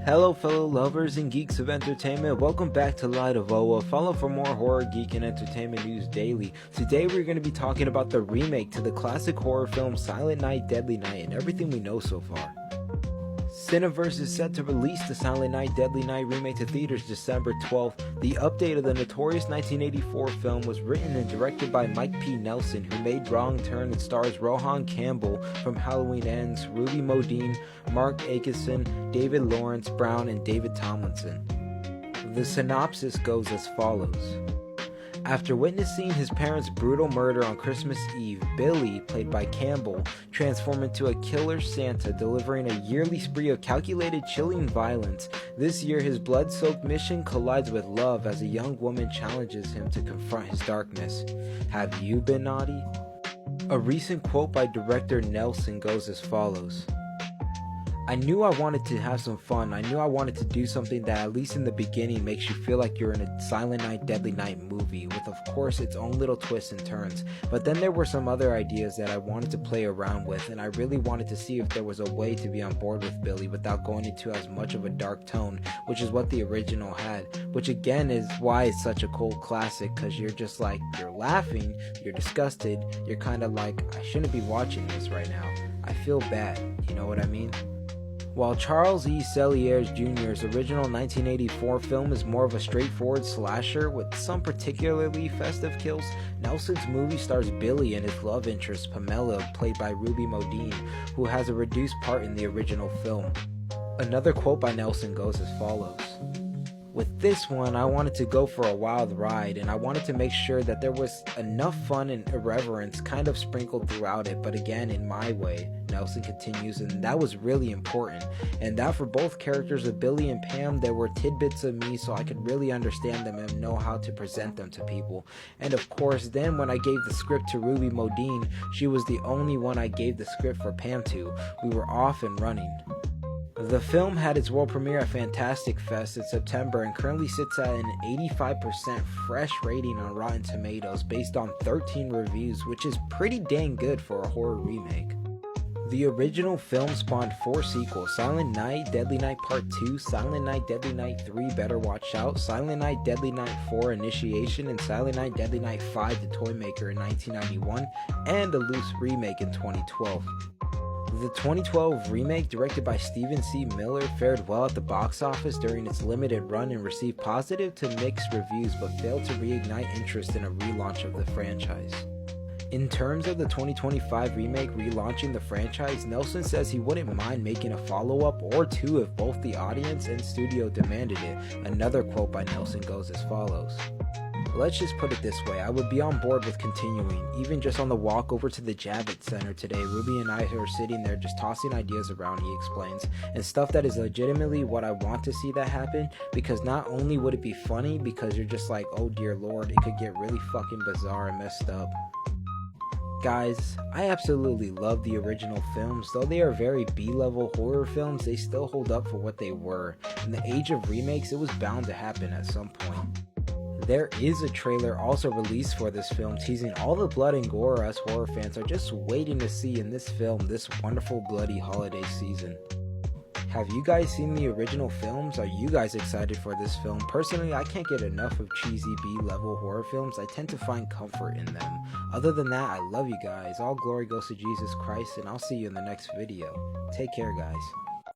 Hello fellow lovers and geeks of entertainment, welcome back to Light of Oa. Follow for more horror, geek, and entertainment news daily. Today we're going to be talking about the remake to the classic horror film Silent Night, Deadly Night and everything we know so far. Cineverse is set to release the Silent Night, Deadly Night remake to theaters December 12th. The update of the notorious 1984 film was written and directed by Mike P. Nelson, who made Wrong Turn and stars Rohan Campbell from Halloween Ends, Ruby Modine, Mark Akison, David Lawrence Brown, and David Tomlinson. The synopsis goes as follows. After witnessing his parents' brutal murder on Christmas Eve, Billy, played by Campbell, transformed into a killer Santa, delivering a yearly spree of calculated, chilling violence. This year, his blood-soaked mission collides with love as a young woman challenges him to confront his darkness. Have you been naughty? A recent quote by director Nelson goes as follows. I knew I wanted to have some fun. I knew I wanted to do something that at least in the beginning makes you feel like you're in a Silent Night, Deadly Night movie with of course its own little twists and turns. But then there were some other ideas that I wanted to play around with, and I really wanted to see if there was a way to be on board with Billy without going into as much of a dark tone, which is what the original had, which again is why it's such a cult classic, because you're just like, you're laughing, you're disgusted, you're kind of like, I shouldn't be watching this right now. I feel bad, you know what I mean? While Charles E. Selliers Jr.'s original 1984 film is more of a straightforward slasher with some particularly festive kills, Nelson's movie stars Billy and his love interest Pamela, played by Ruby Modine, who has a reduced part in the original film. Another quote by Nelson goes as follows. With this one, I wanted to go for a wild ride, and I wanted to make sure that there was enough fun and irreverence kind of sprinkled throughout it, but again, in my way, Nelson continues, and that was really important. And that for both characters of Billy and Pam, there were tidbits of me so I could really understand them and know how to present them to people. And of course, then when I gave the script to Ruby Modine, she was the only one I gave the script for Pam to. We were off and running. The film had its world premiere at Fantastic Fest in September and currently sits at an 85% fresh rating on Rotten Tomatoes based on 13 reviews, which is pretty dang good for a horror remake. The original film spawned 4 sequels: Silent Night, Deadly Night Part 2, Silent Night, Deadly Night 3, Better Watch Out, Silent Night, Deadly Night 4, Initiation, and Silent Night, Deadly Night 5, The Toy Maker in 1991, and a loose remake in 2012. The 2012 remake, directed by Stephen C. Miller, fared well at the box office during its limited run and received positive to mixed reviews, but failed to reignite interest in a relaunch of the franchise. In terms of the 2025 remake relaunching the franchise, Nelson says he wouldn't mind making a follow-up or two if both the audience and studio demanded it. Another quote by Nelson goes as follows. Let's just put it this way, I would be on board with continuing. Even just on the walk over to the Javits Center today, Ruby and I are sitting there just tossing ideas around, he explains, and stuff that is legitimately what I want to see that happen, because not only would it be funny, because you're just like, oh dear lord, it could get really fucking bizarre and messed up. Guys, I absolutely love the original films. Though they are very B-level horror films, they still hold up for what they were. In the age of remakes, it was bound to happen at some point. There is a trailer also released for this film teasing all the blood and gore us horror fans are just waiting to see in this film this wonderful bloody holiday season. Have you guys seen the original films? Are you guys excited for this film? Personally, I can't get enough of cheesy B-level horror films. I tend to find comfort in them. Other than that, I love you guys. All glory goes to Jesus Christ, and I'll see you in the next video. Take care, guys.